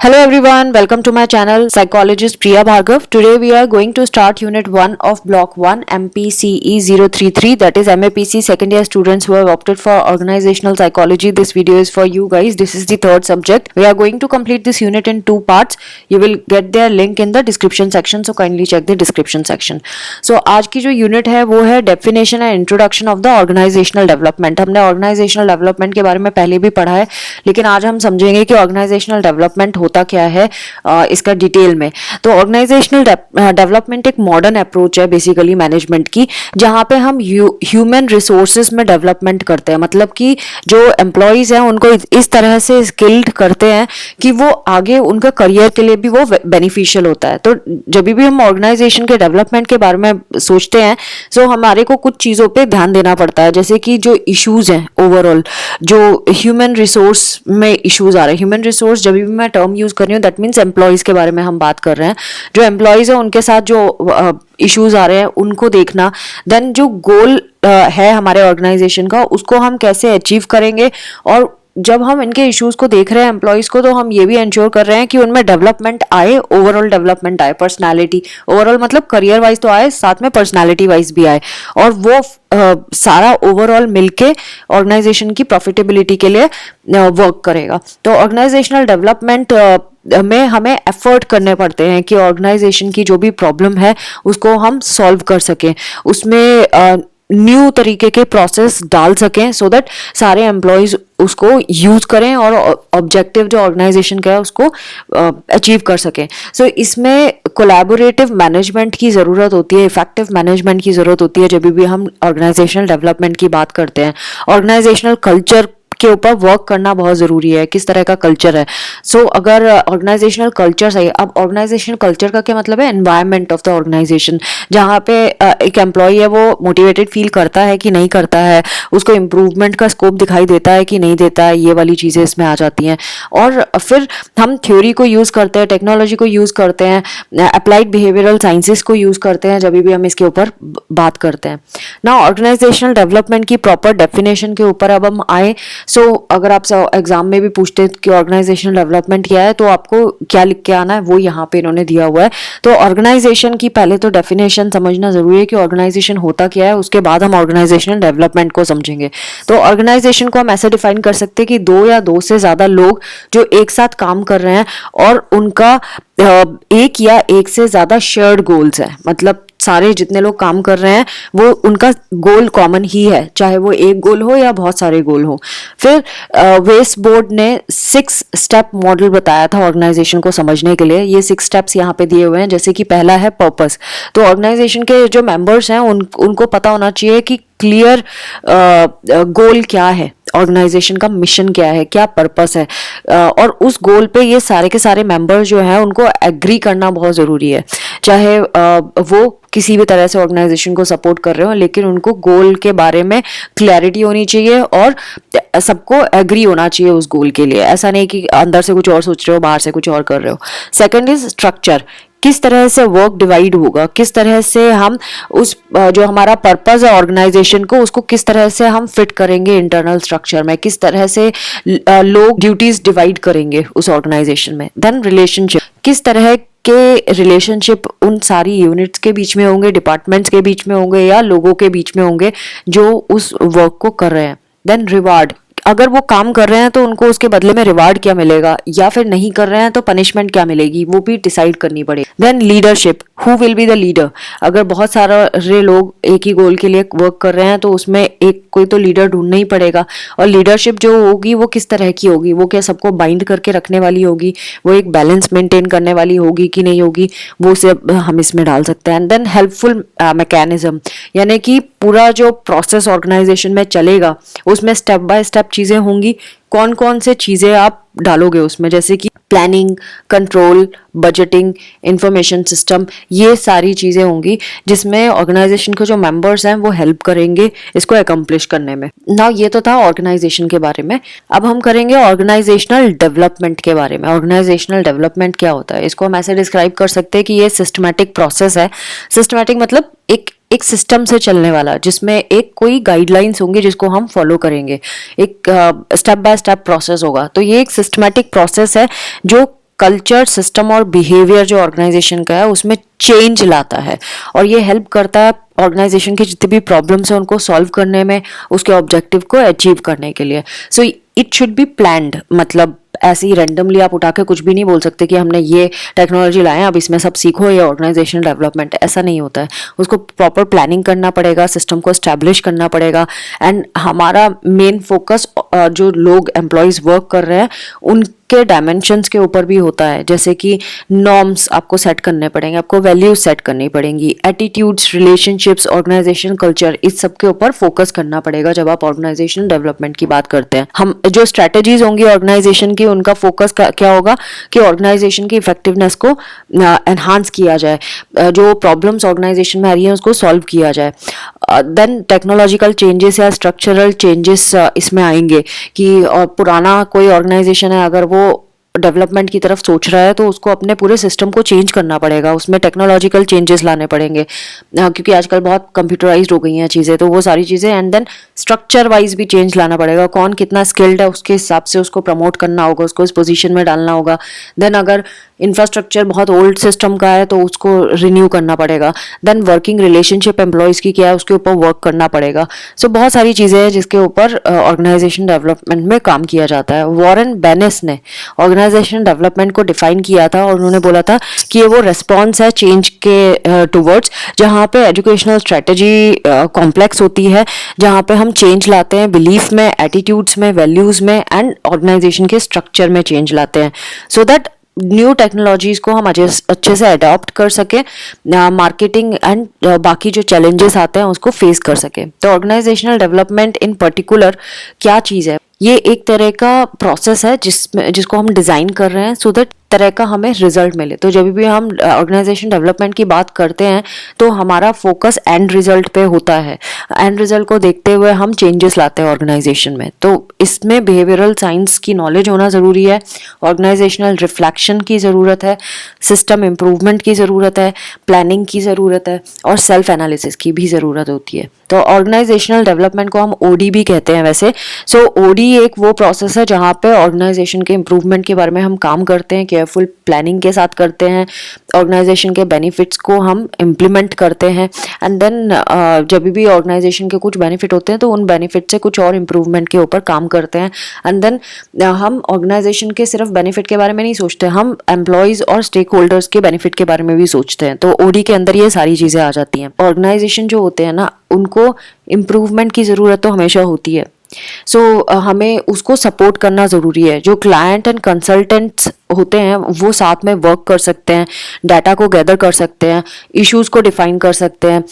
Hello everyone, welcome to my channel Psychologist Priya Bhargav. Today we are going to start Unit 1 of Block 1 MPCE 033, that is MAPC second year students who have opted for Organizational Psychology. This video is for you guys. This is the third subject. We are going to complete this unit in two parts. You will get their link in the description section, so kindly check the description section. So आज की जो unit है वो है Definition and Introduction of the Organizational Development. हमने Organizational Development के बारे में पहले भी पढ़ा है, लेकिन आज हम समझेंगे कि Organizational Development होता क्या है इसका डिटेल में। तो ऑर्गेनाइजेशनल डेवलपमेंट एक मॉडर्न अप्रोच है बेसिकली मैनेजमेंट की, जहां पे हम ह्यूमन रिसोर्सेज में डेवलपमेंट करते हैं। मतलब कि जो एम्प्लॉयज हैं उनको इस तरह से स्किल्ड करते हैं कि वो आगे उनका करियर के लिए भी वो बेनिफिशियल होता है। तो जब भी हम ऑर्गेनाइजेशन के डेवलपमेंट के बारे में सोचते हैं तो हमारे को कुछ चीज़ों पे ध्यान देना पड़ता है, जैसे कि जो इश्यूज हैं ओवरऑल, जो ह्यूमन रिसोर्स में इश्यूज आ रहे हैं। ह्यूमन रिसोर्स जब भी मैं टर्म यूज कर रही हूँ दैट मीन्स एम्प्लॉयज के बारे में हम बात कर रहे हैं। जो एम्प्लॉयज है उनके साथ जो इश्यूज आ रहे हैं उनको देखना, देन जो गोल है हमारे ऑर्गेनाइजेशन का उसको हम कैसे अचीव करेंगे। और जब हम इनके इश्यूज को देख रहे हैं एम्प्लॉयज को, तो हम ये भी इंश्योर कर रहे हैं कि उनमें डेवलपमेंट आए, ओवरऑल डेवलपमेंट आए, पर्सनालिटी ओवरऑल मतलब करियर वाइज तो आए, साथ में पर्सनालिटी वाइज भी आए, और वो सारा ओवरऑल मिलके ऑर्गेनाइजेशन की प्रॉफिटेबिलिटी के लिए वर्क करेगा। तो ऑर्गेनाइजेशनल डेवलपमेंट में हमें एफर्ट करने पड़ते हैं कि ऑर्गेनाइजेशन की जो भी प्रॉब्लम है उसको हम सॉल्व कर सकें, उसमें न्यू तरीके के प्रोसेस डाल सकें, सो दैट सारे एम्प्लॉयज उसको यूज करें और ऑब्जेक्टिव जो ऑर्गेनाइजेशन का है उसको अचीव कर सकें। सो इसमें कोलैबोरेटिव मैनेजमेंट की ज़रूरत होती है, इफेक्टिव मैनेजमेंट की ज़रूरत होती है जब भी हम ऑर्गेनाइजेशनल डेवलपमेंट की बात करते हैं। ऑर्गेनाइजेशनल कल्चर के ऊपर वर्क करना बहुत ज़रूरी है, किस तरह का कल्चर है। सो अगर ऑर्गेनाइजेशनल कल्चर सही, अब ऑर्गेनाइजेशनल कल्चर का क्या मतलब है, एनवायरनमेंट ऑफ द ऑर्गेनाइजेशन, जहाँ पे एक एम्प्लॉय है वो मोटिवेटेड फील करता है कि नहीं करता है, उसको इम्प्रूवमेंट का स्कोप दिखाई देता है कि नहीं देता है, ये वाली चीज़ें इसमें आ जाती हैं। और फिर हम थ्योरी को यूज़ करते हैं, टेक्नोलॉजी को यूज़ करते हैं, अप्लाइड बिहेवियरल साइंसेस को यूज़ करते हैं जब भी हम इसके ऊपर बात करते हैं ना। ऑर्गेनाइजेशनल डेवलपमेंट की प्रॉपर डेफिनेशन के ऊपर अब हम आए। सो अगर आप एग्जाम में भी पूछते हैं कि ऑर्गेनाइजेशनल डेवलपमेंट क्या है, तो आपको क्या लिख के आना है वो यहाँ पे इन्होंने दिया हुआ है। तो ऑर्गेनाइजेशन की पहले तो डेफिनेशन समझना जरूरी है कि ऑर्गेनाइजेशन होता क्या है, उसके बाद हम ऑर्गेनाइजेशनल डेवलपमेंट को समझेंगे। तो ऑर्गेनाइजेशन को हम ऐसे डिफाइन कर सकते हैं कि दो या दो से ज्यादा लोग जो एक साथ काम कर रहे हैं और उनका एक या एक से ज्यादा शेयर्ड गोल्स है। मतलब सारे जितने लोग काम कर रहे हैं वो उनका गोल कॉमन ही है, चाहे वो एक गोल हो या बहुत सारे गोल हो। फिर वेस्ट बोर्ड ने 6 स्टेप मॉडल बताया था ऑर्गेनाइजेशन को समझने के लिए। ये 6 स्टेप्स यहाँ पे दिए हुए हैं, जैसे कि पहला है पर्पस। तो ऑर्गेनाइजेशन के जो मेंबर्स हैं उनको पता होना चाहिए कि क्लियर गोल क्या है, ऑर्गेनाइजेशन का मिशन क्या है, क्या पर्पस है, और उस गोल पे ये सारे के सारे मेंबर्स जो हैं उनको एग्री करना बहुत ज़रूरी है। चाहे वो किसी भी तरह से ऑर्गेनाइजेशन को सपोर्ट कर रहे हो, लेकिन उनको गोल के बारे में क्लैरिटी होनी चाहिए और सबको एग्री होना चाहिए उस गोल के लिए। ऐसा नहीं कि अंदर से कुछ और सोच रहे हो, बाहर से कुछ और कर रहे हो। सेकंड इज स्ट्रक्चर, किस तरह से वर्क डिवाइड होगा, किस तरह से हम उस जो हमारा पर्पस है ऑर्गेनाइजेशन को, उसको किस तरह से हम फिट करेंगे इंटरनल स्ट्रक्चर में, किस तरह से लोग ड्यूटीज डिवाइड करेंगे उस ऑर्गेनाइजेशन में। देन रिलेशनशिप, किस तरह के रिलेशनशिप उन सारी यूनिट्स के बीच में होंगे, डिपार्टमेंट्स के बीच में होंगे या लोगों के बीच में होंगे जो उस वर्क को कर रहे हैं। देन रिवार्ड, अगर वो काम कर रहे हैं तो उनको उसके बदले में रिवार्ड क्या मिलेगा, या फिर नहीं कर रहे हैं तो पनिशमेंट क्या मिलेगी, वो भी डिसाइड करनी पड़ेगी। Then leadership, who will be the leader. अगर बहुत सारे लोग एक ही गोल के लिए वर्क कर रहे हैं तो उसमें एक कोई तो लीडर ढूंढना ही पड़ेगा। और लीडरशिप जो होगी वो किस तरह की होगी, वो क्या सबको बाइंड करके रखने वाली होगी, वो एक बैलेंस मेंटेन करने वाली होगी कि नहीं होगी, वो सब हम इसमें डाल सकते हैं। देन हेल्पफुल मैकेनिज्म, यानी कि पूरा जो प्रोसेस ऑर्गेनाइजेशन में चलेगा उसमें स्टेप बाय स्टेप चीजें होंगी। कौन कौन से चीजें आप डालोगे उसमें, जैसे कि planning, control, budgeting, information system, ये सारी चीजें होंगी जिसमें ऑर्गेनाइजेशन के जो मेंबर्स हैं वो हेल्प करेंगे इसको अकम्प्लिश करने में ना। ये तो था ऑर्गेनाइजेशन के बारे में। अब हम करेंगे ऑर्गेनाइजेशनल डेवलपमेंट के बारे में। ऑर्गेनाइजेशनल डेवलपमेंट क्या होता है, इसको हम ऐसे डिस्क्राइब कर सकते हैं कि ये सिस्टमैटिक प्रोसेस है। सिस्टमैटिक मतलब एक सिस्टम से चलने वाला, जिसमें एक कोई गाइडलाइंस होंगी जिसको हम फॉलो करेंगे, एक स्टेप बाय स्टेप प्रोसेस होगा। तो ये एक सिस्टमैटिक प्रोसेस है जो कल्चर, सिस्टम और बिहेवियर जो ऑर्गेनाइजेशन का है उसमें चेंज लाता है, और ये हेल्प करता है ऑर्गेनाइजेशन की जितनी भी प्रॉब्लम्स हैं उनको सॉल्व करने में, उसके ऑब्जेक्टिव को अचीव करने के लिए। So it should be planned, मतलब ऐसे ही रैंडमली आप उठा के कुछ भी नहीं बोल सकते कि हमने ये टेक्नोलॉजी लाए अब इसमें सब सीखो, ये ऑर्गेनाइजेशन डेवलपमेंट, ऐसा नहीं होता है। उसको प्रॉपर प्लानिंग करना पड़ेगा, सिस्टम को एस्टैब्लिश करना पड़ेगा, एंड हमारा मेन फोकस जो लोग एम्प्लॉयज़ वर्क कर रहे हैं उनके डायमेंशंस के ऊपर भी होता है, जैसे कि नॉर्म्स आपको सेट करने पड़ेंगे, आपको वैल्यूज सेट करनी पड़ेंगी, एटीट्यूड्स, रिलेशनशिप्स, ऑर्गेनाइजेशन कल्चर, इस सब के ऊपर फोकस करना पड़ेगा जब आप ऑर्गेनाइजेशन डेवलपमेंट की बात करते हैं। हम जो स्ट्रेटेजीज होंगी ऑर्गेनाइजेशन की, उनका फोकस क्या होगा कि ऑर्गेनाइजेशन की इफेक्टिवनेस को एनहांस किया जाए, जो प्रॉब्लम्स ऑर्गेनाइजेशन में आ रही है उसको सॉल्व किया जाए। देन टेक्नोलॉजिकल चेंजेस या स्ट्रक्चरल चेंजेस इसमें आएंगे कि पुराना कोई ऑर्गेनाइजेशन है अगर वो डेवलपमेंट की तरफ सोच रहा है तो उसको अपने पूरे सिस्टम को चेंज करना पड़ेगा, उसमें टेक्नोलॉजिकल चेंजेस लाने पड़ेंगे, क्योंकि आजकल बहुत कंप्यूटराइज्ड हो गई हैं चीज़ें, तो वो सारी चीज़ें। एंड देन स्ट्रक्चर वाइज भी चेंज लाना पड़ेगा, कौन कितना स्किल्ड है उसके हिसाब से उसको प्रमोट करना होगा, उसको इस पोजीशन में डालना होगा। देन अगर इंफ्रास्ट्रक्चर बहुत ओल्ड सिस्टम का है तो उसको रिन्यू करना पड़ेगा। देन वर्किंग रिलेशनशिप एम्प्लॉयज़ की क्या है उसके ऊपर वर्क करना पड़ेगा। सो बहुत सारी चीज़ें हैं जिसके ऊपर ऑर्गेनाइजेशन डेवलपमेंट में काम किया जाता है। वॉरेन बेनिस ने ऑर्गेनाइजेशन डेवलपमेंट को डिफाइन किया था और उन्होंने बोला था कि ये वो रेस्पॉन्स है चेंज के टूवर्ड्स, जहाँ पे एजुकेशनल स्ट्रेटेजी कॉम्प्लेक्स होती है, जहाँ पे हम चेंज लाते हैं बिलीफ में, एटीट्यूड्स में, वैल्यूज़ में, एंड ऑर्गेनाइजेशन के स्ट्रक्चर में चेंज लाते हैं, सो दैट न्यू टेक्नोलॉजीज को हम अच्छे से अडॉप्ट कर सके, मार्केटिंग एंड बाकी जो चैलेंजेस आते हैं उसको फेस कर सके। तो ऑर्गेनाइजेशनल डेवलपमेंट इन पर्टिकुलर क्या चीज़ है? ये एक तरह का प्रोसेस है जिसको हम डिज़ाइन कर रहे हैं सो दैट तरह का हमें रिजल्ट मिले। तो जब भी हम ऑर्गेनाइजेशन डेवलपमेंट की बात करते हैं तो हमारा फोकस एंड रिजल्ट पे होता है, एंड रिजल्ट को देखते हुए हम चेंजेस लाते हैं ऑर्गेनाइजेशन में। तो इसमें बिहेवियरल साइंस की नॉलेज होना ज़रूरी है, ऑर्गेनाइजेशनल रिफ्लेक्शन की ज़रूरत है, सिस्टम इम्प्रूवमेंट की ज़रूरत है, प्लानिंग की ज़रूरत है, और सेल्फ एनालिसिस की भी ज़रूरत होती है। तो ऑर्गेनाइजेशनल डेवलपमेंट को हम ओडी भी कहते हैं वैसे। सो ओडी एक वो प्रोसेस है जहाँ पे ऑर्गेनाइजेशन के इम्प्रूवमेंट के बारे में हम काम करते हैं, केयरफुल प्लानिंग के साथ करते हैं, ऑर्गेनाइजेशन के बेनिफिट्स को हम इम्प्लीमेंट करते हैं, एंड देन जब भी ऑर्गेनाइजेशन के कुछ बेनिफिट होते हैं तो उन बेनिफिट से कुछ और इम्प्रूवमेंट के ऊपर काम करते हैं। एंड देन हम ऑर्गेनाइजेशन के सिर्फ बेनिफिट के बारे में नहीं सोचते, हम एम्प्लॉयज़ और स्टेक होल्डर्स के बेनिफिट के बारे में भी सोचते हैं। तो ओडी के अंदर ये सारी चीज़ें आ जाती हैं। ऑर्गेनाइजेशन जो होते हैं ना उनको इम्प्रूवमेंट की ज़रूरत तो हमेशा होती है, सो हमें उसको सपोर्ट करना ज़रूरी है। जो क्लाइंट एंड कंसल्टेंट्स होते हैं वो साथ में वर्क कर सकते हैं, डाटा को गैदर कर सकते हैं, इश्यूज़ को डिफाइन कर सकते हैं,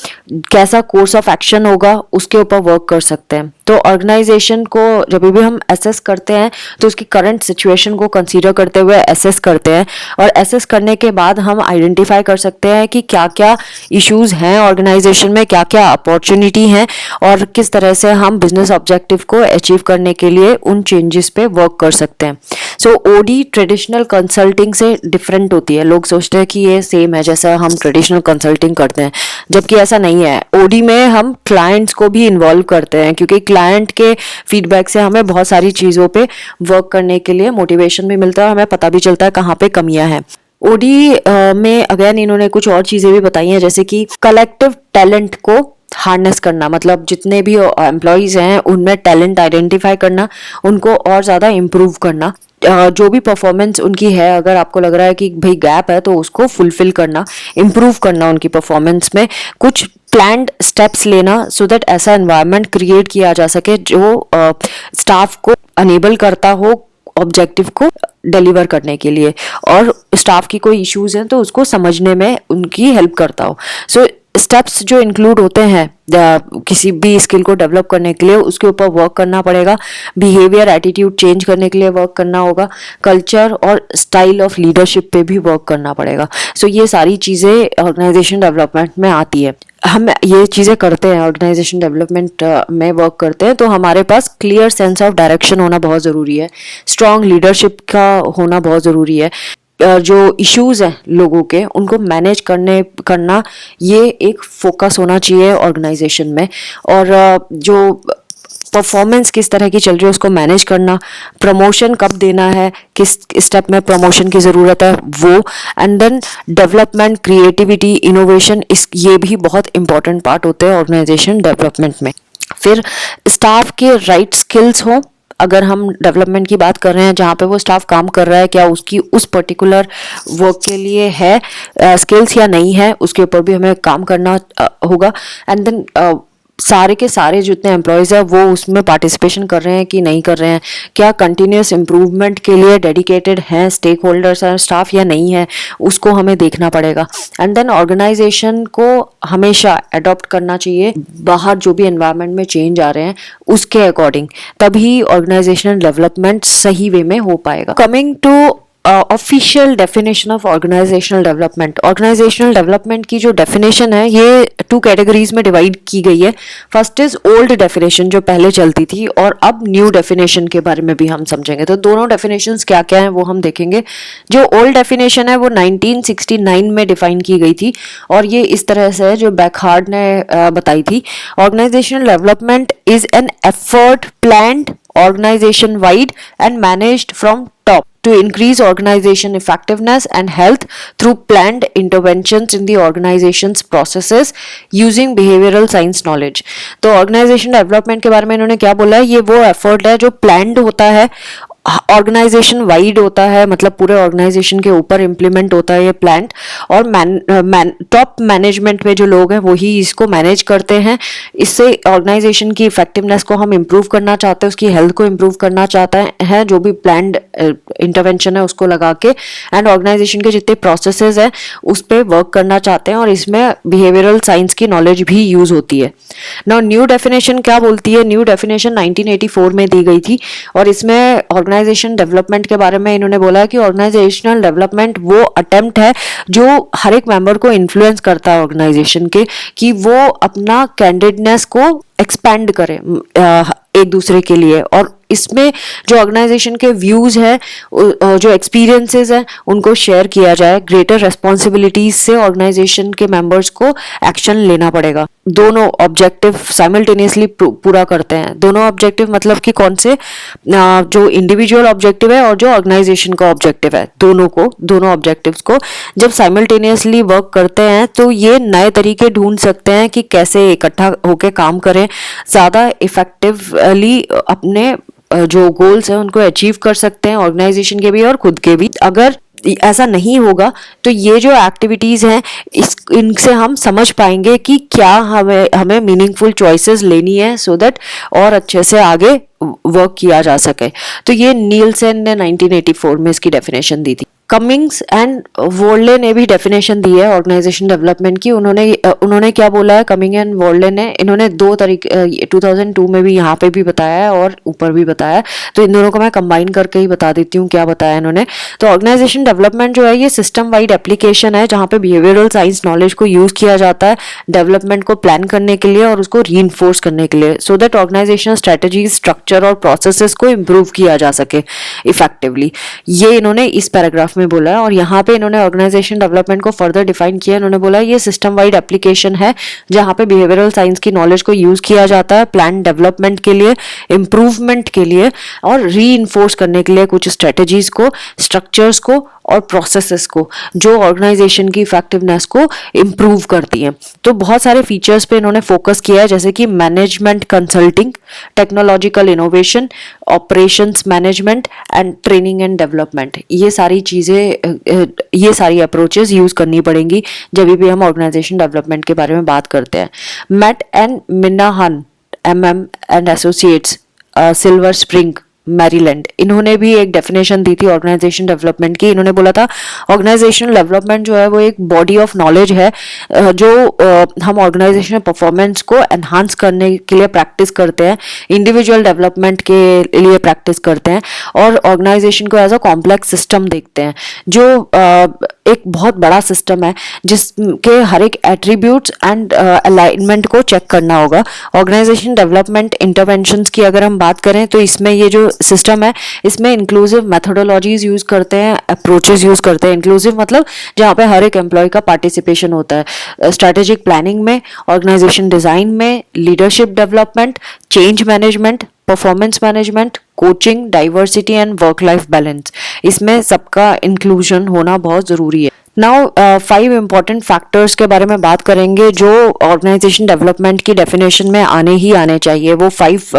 कैसा कोर्स ऑफ एक्शन होगा उसके ऊपर वर्क कर सकते हैं। तो ऑर्गेनाइजेशन को जब भी हम एसेस करते हैं तो उसकी करंट सिचुएशन को कंसीडर करते हुए एसेस करते हैं, और एसेस करने के बाद हम आइडेंटिफाई कर सकते हैं कि क्या क्या इश्यूज़ हैं ऑर्गेनाइजेशन में, क्या क्या अपॉर्चुनिटी हैं, और किस तरह से हम बिजनेस ऑब्जेक्टिव को अचीव करने के लिए उन चेंजेस पे वर्क कर सकते हैं। सो ओडी ट्रेडिशनल कंसल्टिंग से डिफरेंट होती है। लोग सोचते हैं कि ये सेम है जैसा हम ट्रेडिशनल कंसल्टिंग करते हैं, जबकि ऐसा नहीं है। ओडी में हम क्लाइंट्स को भी इन्वॉल्व करते हैं, क्योंकि क्लाइंट के फीडबैक से हमें बहुत सारी चीज़ों पे वर्क करने के लिए मोटिवेशन भी मिलता है, हमें पता भी चलता है कहाँ पे कमियां हैं। ओडी में अगेन इन्होंने कुछ और चीज़ें भी बताई हैं, जैसे कि कलेक्टिव टैलेंट को हार्नेस करना, मतलब जितने भी एम्प्लॉयज़ हैं उनमें टैलेंट आइडेंटिफाई करना, उनको और ज़्यादा इम्प्रूव करना, जो भी परफॉर्मेंस उनकी है अगर आपको लग रहा है कि भाई गैप है तो उसको फुलफिल करना, इम्प्रूव करना उनकी परफॉर्मेंस में, कुछ प्लान्ड स्टेप्स लेना सो दैट ऐसा एनवायरनमेंट क्रिएट किया जा सके जो स्टाफ को अनेबल करता हो ऑब्जेक्टिव को डिलीवर करने के लिए, और स्टाफ की कोई इश्यूज हैं तो उसको समझने में उनकी हेल्प करता हो। सो स्टेप्स जो इंक्लूड होते हैं किसी भी स्किल को डेवलप करने के लिए, उसके ऊपर वर्क करना पड़ेगा, बिहेवियर एटीट्यूड चेंज करने के लिए वर्क करना होगा, कल्चर और स्टाइल ऑफ लीडरशिप पे भी वर्क करना पड़ेगा। सो ये सारी चीज़ें ऑर्गेनाइजेशन डेवलपमेंट में आती है। हम ये चीज़ें करते हैं, ऑर्गेनाइजेशन डेवलपमेंट में वर्क करते हैं तो हमारे पास क्लियर सेंस ऑफ डायरेक्शन होना बहुत ज़रूरी है, स्ट्रॉन्ग लीडरशिप का होना बहुत ज़रूरी है, जो इश्यूज हैं लोगों के उनको मैनेज करना ये एक फोकस होना चाहिए ऑर्गेनाइजेशन में, और जो परफॉर्मेंस किस तरह की चल रही है उसको मैनेज करना, प्रमोशन कब देना है, किस स्टेप में प्रमोशन की ज़रूरत है वो, and then development, creativity, innovation, इस ये भी बहुत इंपॉर्टेंट पार्ट होते हैं ऑर्गेनाइजेशन डेवलपमेंट में। फिर स्टाफ के राइट स्किल्स हो, अगर हम डेवलपमेंट की बात कर रहे हैं जहाँ पे वो स्टाफ काम कर रहा है, क्या उसकी उस पर्टिकुलर वर्क के लिए है स्किल्स या नहीं है, उसके ऊपर भी हमें काम करना होगा। एंड देन सारे के सारे जितने एम्प्लॉयज़ हैं वो उसमें पार्टिसिपेशन कर रहे हैं कि नहीं कर रहे हैं, क्या कंटिन्यूस इम्प्रूवमेंट के लिए डेडिकेटेड हैं स्टेक होल्डर्स और स्टाफ या नहीं है, उसको हमें देखना पड़ेगा। एंड देन ऑर्गेनाइजेशन को हमेशा अडॉप्ट करना चाहिए बाहर जो भी एनवायरनमेंट में चेंज आ रहे हैं उसके अकॉर्डिंग, तभी ऑर्गेनाइजेशनल डेवलपमेंट सही वे में हो पाएगा। Coming to official definition of organizational development. Organizational development की जो डेफिनेशन है ये 2 कैटेगरीज में डिवाइड की गई है। फर्स्ट इज ओल्ड डेफिनेशन जो पहले चलती थी, और अब न्यू डेफिनेशन के बारे में भी हम समझेंगे। तो दोनों डेफिनेशंस क्या क्या हैं वो हम देखेंगे। जो ओल्ड डेफिनेशन है वो 1969 में डिफाइन की गई थी, और ये इस तरह से है जो बैकहार्ड ने बताई थी। Organizational development is an effort planned organization wide and managed from top to increase organization effectiveness and health through planned interventions in the organization's processes using behavioral science knowledge। तो organization development के बारे में इन्होंने क्या बोला है, ये वो एफर्ट है जो planned होता है, ऑर्गेनाइजेशन वाइड होता है, मतलब पूरे ऑर्गेनाइजेशन के ऊपर इम्प्लीमेंट होता है ये प्लान, और टॉप मैनेजमेंट में जो लोग हैं वही इसको मैनेज करते हैं। इससे ऑर्गेनाइजेशन की इफेक्टिवनेस को हम इम्प्रूव करना चाहते हैं, उसकी हेल्थ को इम्प्रूव करना चाहते हैं, जो भी प्लान्ड इंटरवेंशन है उसको लगा के, एंड ऑर्गेनाइजेशन के जितने प्रोसेसेस हैं उस पर वर्क करना चाहते हैं, और इसमें बिहेवियरल साइंस की नॉलेज भी यूज होती है। नाउ न्यू डेफिनेशन क्या बोलती है? न्यू डेफिनेशन 1984 में दी गई थी, और इसमें ऑर्गेनाइजेशन डेवलपमेंट के बारे में इन्होंने बोला है कि ऑर्गेनाइजेशनल डेवलपमेंट वो अटेम्प्ट है जो हर एक मेंबर को इन्फ्लुएंस करता है ऑर्गेनाइजेशन के, कि वो अपना कैंडिडेटनेस को एक्सपैंड करे एक दूसरे के लिए, और इसमें जो ऑर्गेनाइजेशन के व्यूज है, जो एक्सपीरियंसेस हैं, उनको शेयर किया जाए। ग्रेटर रिस्पॉन्सिबिलिटीज से ऑर्गेनाइजेशन के मेंबर्स को एक्शन लेना पड़ेगा। दोनों ऑब्जेक्टिव साइमल्टेनियसली पूरा करते हैं। दोनों ऑब्जेक्टिव मतलब कि कौन से, जो इंडिविजुअल ऑब्जेक्टिव है और जो ऑर्गेनाइजेशन का ऑब्जेक्टिव है, दोनों ऑब्जेक्टिव्स को जब साइमल्टेनियसली वर्क करते हैं तो ये नए तरीके ढूंढ सकते हैं कि कैसे इकट्ठा होकर काम करें, ज़्यादा इफेक्टिवली अपने जो गोल्स हैं उनको अचीव कर सकते हैं, ऑर्गेनाइजेशन के भी और खुद के भी। अगर ऐसा नहीं होगा तो ये जो एक्टिविटीज़ हैं इनसे हम समझ पाएंगे कि क्या हमें मीनिंगफुल चॉइसेस लेनी है, सो दैट और अच्छे से आगे वर्क किया जा सके। तो ये नीलसन ने 1984 में इसकी डेफिनेशन दी थी। कमिंग्स एंड वोर्ले ने भी डेफिनेशन दी है ऑर्गेनाइजेशन डेवलपमेंट की। उन्होंने क्या बोला है, कमिंग एंड वोर्ले ने, इन्होंने 2 तरीके 2002 में भी यहाँ पे भी बताया है और ऊपर भी बताया है, तो इन दोनों को मैं कंबाइन करके ही बता देती हूँ क्या बताया इन्होंने। तो ऑर्गेनाइजेशन डेवलपमेंट जो है ये सिस्टम वाइड एप्लीकेशन है जहाँ पे बिहेवियरल साइंस नॉलेज को यूज किया जाता है डेवलपमेंट को प्लान करने के लिए और उसको रीइंफोर्स करने के लिए, so that organizational strategies, structure और प्रोसेसेस को इम्प्रूव किया जा सके इफेक्टिवली। ये इन्होंने इस पैराग्राफ में बोला है, और यहाँ पे इन्होंने ऑर्गेनाइजेशन डेवलपमेंट को फर्दर डिफाइन किया। इन्होंने बोला ये सिस्टम वाइड एप्लीकेशन है जहाँ पे बिहेवियरल साइंस की नॉलेज को यूज किया जाता है प्लान डेवलपमेंट के लिए, इम्प्रूवमेंट के लिए और रीइंफोर्स करने के लिए कुछ स्ट्रेटजीज को, स्ट्रक्चर्स को और प्रोसेसेस को, जो ऑर्गेनाइजेशन की इफेक्टिवनेस को इम्प्रूव करती हैं। तो बहुत सारे फीचर्स पे इन्होंने फोकस किया है, जैसे कि management consulting, technological innovation, operations management and training and development. ये सारी चीज़ें, ये सारी अप्रोचेस यूज़ करनी पड़ेंगी जब भी हम ऑर्गेनाइजेशन डेवलपमेंट के बारे में बात करते हैं। Matt and Minahan MM and associates, Silver Spring, Maryland, इन्होंने भी एक डेफिनेशन दी थी ऑर्गेनाइजेशन डेवलपमेंट की। इन्होंने बोला था ऑर्गेनाइजेशनल डेवलपमेंट जो है वो एक बॉडी ऑफ नॉलेज है जो हम ऑर्गेनाइजेशनल परफॉर्मेंस को एनहांस करने के लिए प्रैक्टिस करते हैं, इंडिविजुअल डेवलपमेंट के लिए प्रैक्टिस करते हैं, और ऑर्गेनाइजेशन को एज अ कॉम्प्लेक्स सिस्टम देखते हैं, जो एक बहुत बड़ा सिस्टम है जिसके हर एक एट्रीब्यूट्स एंड अलाइनमेंट को चेक करना होगा। ऑर्गेनाइजेशन डेवलपमेंट इंटरवेंशंस की अगर हम बात करें तो इसमें ये जो सिस्टम है इसमें इंक्लूसिव मेथोडोलॉजीज यूज करते हैं, अप्रोचेस यूज करते हैं। इंक्लूसिव मतलब जहाँ पे हर एक एम्प्लॉय का पार्टिसिपेशन होता है, स्ट्रेटेजिक प्लानिंग में, ऑर्गेनाइजेशन डिजाइन में, leadership development, change management, performance management, coaching, diversity and work life balance, इसमें सबका इंक्लूजन होना बहुत जरूरी है। नाउ 5 इंपॉर्टेंट फैक्टर्स के बारे में बात करेंगे जो ऑर्गेनाइजेशन डेवलपमेंट की डेफिनेशन में आने ही आने चाहिए। वो 5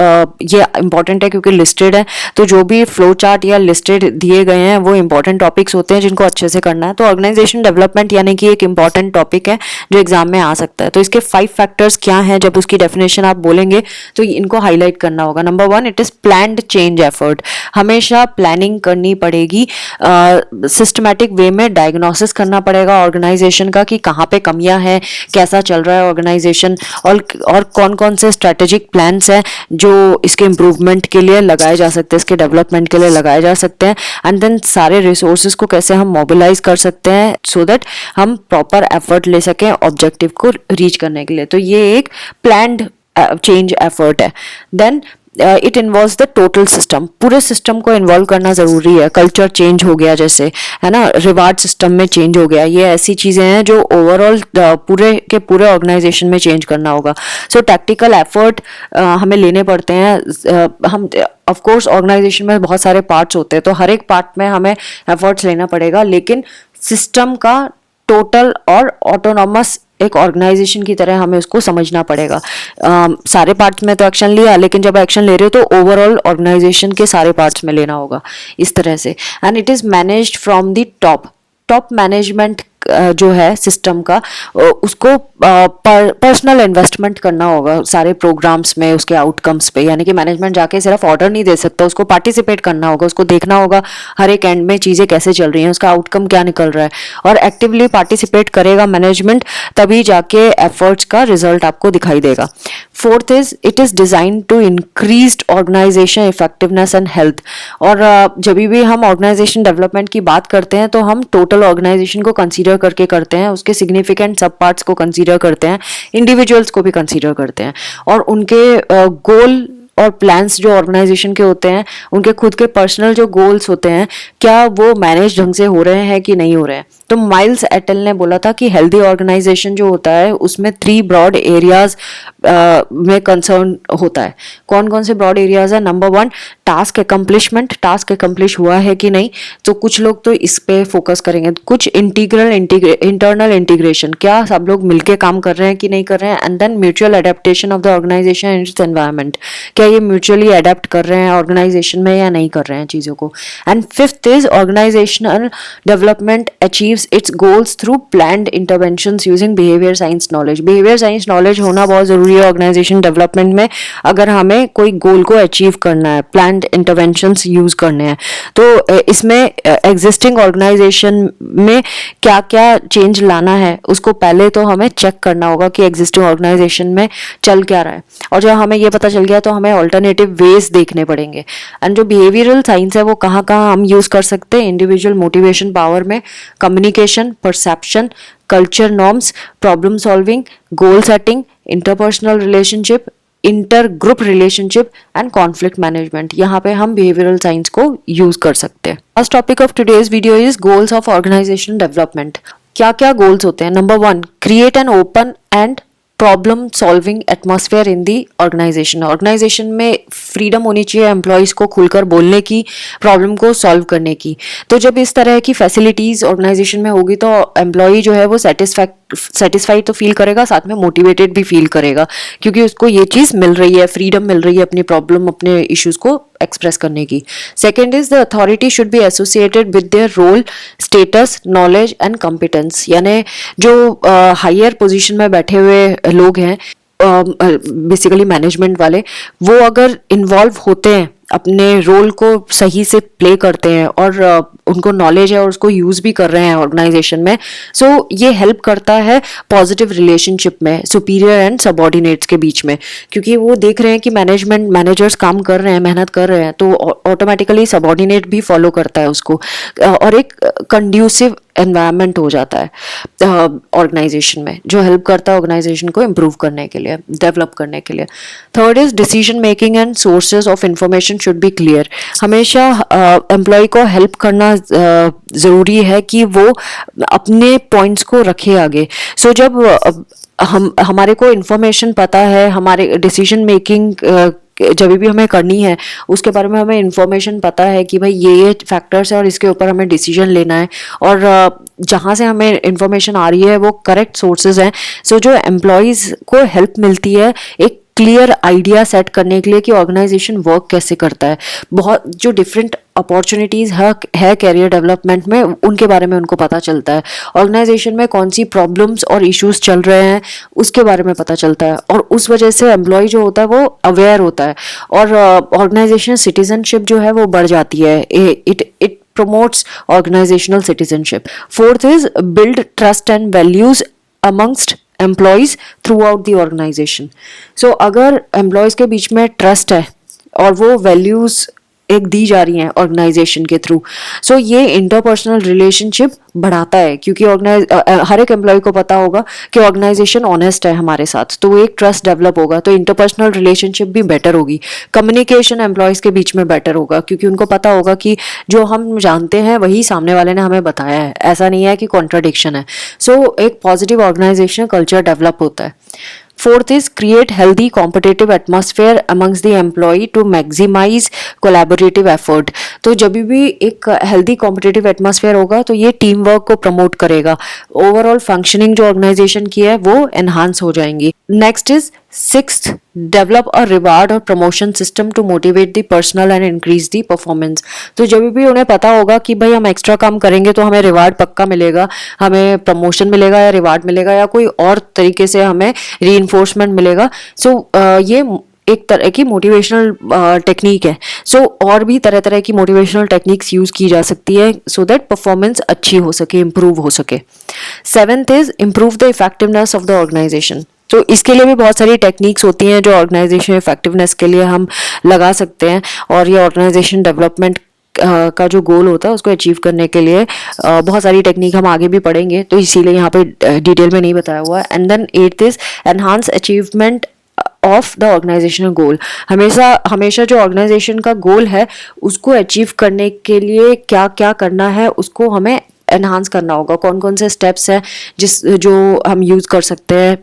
ये इंपॉर्टेंट है क्योंकि लिस्टेड है, तो जो भी फ्लो चार्ट या लिस्टेड दिए गए हैं वो इंपॉर्टेंट टॉपिक्स होते हैं जिनको अच्छे से करना है। तो ऑर्गेनाइजेशन डेवलपमेंट यानी कि एक इंपॉर्टेंट टॉपिक है जो एग्जाम में आ सकता है। तो इसके 5 फैक्टर्स क्या हैं, जब उसकी डेफिनेशन आप बोलेंगे तो इनको हाईलाइट करना होगा। Number 1, it is planned change effort. हमेशा प्लानिंग करनी पड़ेगी, सिस्टमैटिक वे में डायग्नोसिस करना पड़ेगा ऑर्गेनाइजेशन का कि कहाँ पे कमियां हैं, कैसा चल रहा है ऑर्गेनाइजेशन, और कौन कौन से स्ट्रेटेजिक प्लान्स हैं जो इसके इम्प्रूवमेंट के लिए लगाए जा सकते हैं, इसके डेवलपमेंट के लिए लगाए जा सकते हैं। एंड देन सारे रिसोर्सेज को कैसे हम मोबिलाइज कर सकते हैं सो दैट हम प्रॉपर एफर्ट ले सकें ऑब्जेक्टिव को रीच करने के लिए। तो ये एक प्लान्ड चेंज एफर्ट है। Then it involve the total system, पूरे सिस्टम को इन्वॉल्व करना जरूरी है। कल्चर चेंज हो गया जैसे, है ना, रिवार्ड सिस्टम में चेंज हो गया, ये ऐसी चीजें हैं जो ओवरऑल पूरे के पूरे ऑर्गेनाइजेशन में चेंज करना होगा। सो टैक्टिकल एफर्ट हमें लेने पड़ते हैं। हम ऑफ कोर्स ऑर्गेनाइजेशन में बहुत सारे पार्ट्स होते हैं तो हर एक पार्ट में हमें एफर्ट्स लेना पड़ेगा, लेकिन सिस्टम का टोटल और ऑटोनॉमस एक ऑर्गेनाइजेशन की तरह हमें उसको समझना पड़ेगा। सारे पार्ट्स में तो एक्शन लिया, लेकिन जब एक्शन ले रहे हो तो ओवरऑल ऑर्गेनाइजेशन के सारे पार्ट्स में लेना होगा इस तरह से। And it is managed from the top management जो है सिस्टम का, उसको पर्सनल इन्वेस्टमेंट करना होगा सारे प्रोग्राम्स में, उसके आउटकम्स पे। यानी कि मैनेजमेंट जाके सिर्फ ऑर्डर नहीं दे सकता, उसको पार्टिसिपेट करना होगा, उसको देखना होगा हर एक एंड में चीज़ें कैसे चल रही हैं, उसका आउटकम क्या निकल रहा है, और एक्टिवली पार्टिसिपेट करेगा मैनेजमेंट, तभी जाके एफर्ट्स का रिजल्ट आपको दिखाई देगा। 4th is it is design to increase organization effectiveness and health. और जब भी हम ऑर्गेनाइजेशन डेवलपमेंट की बात करते हैं तो हम टोटल ऑर्गेनाइजेशन को कंसीडर करके करते हैं, उसके सिग्निफिकेंट सब पार्ट्स को कंसीडर करते हैं, इंडिविजुअल्स को भी कंसीडर करते हैं, और उनके गोल और प्लान्स जो ऑर्गेनाइजेशन के होते हैं, उनके खुद के पर्सनल जो गोल्स होते हैं, क्या वो मैनेज ढंग से हो रहे हैं कि नहीं हो रहे हैं। तो माइल्स एटल ने बोला था कि हेल्दी ऑर्गेनाइजेशन जो होता है उसमें 3 ब्रॉड एरियाज में कंसर्न होता है। कौन कौन से ब्रॉड एरियाज है? Number 1, task accomplishment, task accomplish हुआ है कि नहीं, तो कुछ लोग तो इस पे फोकस करेंगे। कुछ इंटरनल इंटीग्रेशन, क्या सब लोग मिलके काम कर रहे हैं कि नहीं कर रहे हैं। And then mutual adaptation of the organization and its environment, क्या ये म्यूचुअली अडेप्ट कर रहे हैं ऑर्गेनाइजेशन में या नहीं कर रहे हैं चीजों को। And 5th is organizational development achieves its goals through planned interventions using behaviour science knowledge. Behaviour science knowledge होना बहुत जरूरी है ऑर्गेनाइजेशन डेवलपमेंट में, अगर हमें कोई गोल को अचीव करना है, प्लान्ड इंटरवेंशंस यूज करने हैं। तो इसमें एग्जिस्टिंग ऑर्गेनाइजेशन में क्या क्या चेंज लाना है उसको पहले तो हमें चेक करना होगा कि एग्जिस्टिंग ऑर्गेनाइजेशन में चल क्या रहा है, और जब हमें ये पता चल गया तो हमें ऑल्टरनेटिव वेज देखने पड़ेंगे। एंड जो बिहेवियरल साइंस है वो कहाँ कहाँ हम यूज कर सकते हैं, इंडिविजुअल मोटिवेशन पावर में, communication, perception, culture norms, problem solving, goal setting, interpersonal relationship, inter group relationship and conflict management. यहाँ पे हम बिहेवियरल साइंस को यूज कर सकते हैं। First topic of today's video is goals of organization development. क्या क्या गोल्स होते हैं? Number 1, create an open and problem solving atmosphere in the organization. Organization में फ्रीडम होनी चाहिए एम्प्लॉयज को खुलकर बोलने की, प्रॉब्लम को सॉल्व करने की। तो जब इस तरह की फैसिलिटीज ऑर्गेनाइजेशन में होगी तो एम्प्लॉय जो है वो सेटिस्फाइड तो फील करेगा, साथ में मोटिवेटेड भी फील करेगा, क्योंकि उसको ये चीज मिल रही है, फ्रीडम मिल रही है अपनी प्रॉब्लम, अपने इश्यूज को एक्सप्रेस करने की। Second is the authority should be associated with their role, status, knowledge and competence. यानी जो हायर पोजीशन में बैठे हुए लोग हैं, बेसिकली मैनेजमेंट वाले, वो अगर इन्वॉल्व होते हैं, अपने रोल को सही से प्ले करते हैं और उनको नॉलेज है और उसको यूज भी कर रहे हैं ऑर्गेनाइजेशन में, सो ये हेल्प करता है पॉजिटिव रिलेशनशिप में सुपीरियर एंड सबऑर्डिनेट्स के बीच में, क्योंकि वो देख रहे हैं कि मैनेजर्स काम कर रहे हैं, मेहनत कर रहे हैं, तो ऑटोमेटिकली सबऑर्डिनेट भी फॉलो करता है उसको, और एक कंड्यूसिव एनवायरनमेंट हो जाता है ऑर्गेनाइजेशन में, जो हेल्प करता है ऑर्गेनाइजेशन को इम्प्रूव करने के लिए, डेवलप करने के लिए। Third is decision making and sources of information communication should be clear. हमेशा एम्प्लॉय को हेल्प करना ज़रूरी है कि वो अपने पॉइंट्स को रखे आगे। सो जब हम हमारे को इन्फॉर्मेशन पता है, हमारे डिसीजन मेकिंग जब भी हमें करनी है उसके बारे में हमें इन्फॉर्मेशन पता है कि भाई ये फैक्टर्स है और इसके ऊपर हमें डिसीजन लेना है, और जहाँ से हमें इन्फॉर्मेशन आ रही है वो करेक्ट सोर्सेज हैं। सो जो एम्प्लॉयज़ को हेल्प मिलती है एक क्लियर आइडिया सेट करने के लिए कि ऑर्गेनाइजेशन वर्क कैसे करता है। बहुत जो डिफरेंट अपॉर्चुनिटीज़ है कैरियर डेवलपमेंट में, उनके बारे में उनको पता चलता है। ऑर्गेनाइजेशन में कौन सी प्रॉब्लम्स और इश्यूज चल रहे हैं उसके बारे में पता चलता है, और उस वजह से एम्प्लॉय जो होता है वो अवेयर होता है, और ऑर्गेनाइजेशन सिटीजनशिप जो है वो बढ़ जाती है। It promotes organizational citizenship. Fourth is build trust and values amongst employees throughout the organization. So अगर employees के बीच में trust है और वो values एक दी जा रही हैं ऑर्गेनाइजेशन के थ्रू, सो ये इंटरपर्सनल रिलेशनशिप बढ़ाता है, क्योंकि हर एक एम्प्लॉय को पता होगा कि ऑर्गेनाइजेशन ऑनेस्ट है हमारे साथ, तो एक ट्रस्ट डेवलप होगा, तो इंटरपर्सनल रिलेशनशिप भी बेटर होगी। कम्युनिकेशन एम्प्लॉयज़ के बीच में बेटर होगा, क्योंकि उनको पता होगा कि जो हम जानते हैं वही सामने वाले ने हमें बताया है, ऐसा नहीं है कि कॉन्ट्राडिक्शन है। सो एक पॉजिटिव ऑर्गेनाइजेशन कल्चर डेवलप होता है। Fourth is create healthy competitive atmosphere amongst the employee to maximize collaborative effort. तो जब भी एक healthy competitive atmosphere होगा तो ये टीम वर्क को प्रमोट करेगा, ओवरऑल फंक्शनिंग जो ऑर्गेनाइजेशन की है वो एनहांस हो जाएंगी। Next is sixth, develop a reward or promotion system to motivate the personnel and increase the performance. तो जब भी उन्हें पता होगा कि भाई हम एक्स्ट्रा काम करेंगे तो हमें रिवार्ड पक्का मिलेगा, हमें प्रमोशन मिलेगा या रिवार्ड मिलेगा या कोई और तरीके से हमें रीइंफोर्समेंट मिलेगा। सो ये एक तरह की मोटिवेशनल टेक्निक है। सो और भी तरह तरह की मोटिवेशनल टेक्निक्स यूज़ की जा सकती है सो दैट परफॉर्मेंस अच्छी हो सके, इम्प्रूव हो सके। Seventh is improve the effectiveness of the organization. तो इसके लिए भी बहुत सारी टेक्निक्स होती हैं जो ऑर्गेनाइजेशन इफेक्टिवनेस के लिए हम लगा सकते हैं, और ये ऑर्गेनाइजेशन डेवलपमेंट का जो गोल होता है उसको अचीव करने के लिए बहुत सारी टेक्निक हम आगे भी पढ़ेंगे, तो इसीलिए यहाँ पे डिटेल में नहीं बताया हुआ है। And then eighth is enhance achievement of the organisational goal. हमेशा जो ऑर्गेनाइजेशन का गोल है उसको अचीव करने के लिए क्या क्या करना है उसको हमें एनहांस करना होगा, कौन कौन से स्टेप्स हैं जो हम यूज़ कर सकते हैं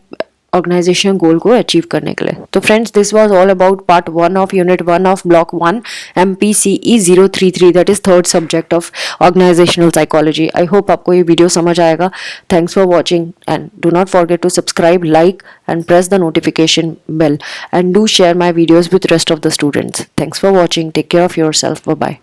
ऑर्गेनाइजेशन गोल को अचीव करने के लिए। तो friends, this was all about part 1 of unit 1 of block 1 MPCE 033, that is third subject of organizational psychology. I hope आपको ये वीडियो समझ आएगा। Thanks for watching and do not forget to subscribe, like and press the notification bell, and do share my videos with rest of the students. Thanks for watching. Take care of yourself. Bye bye.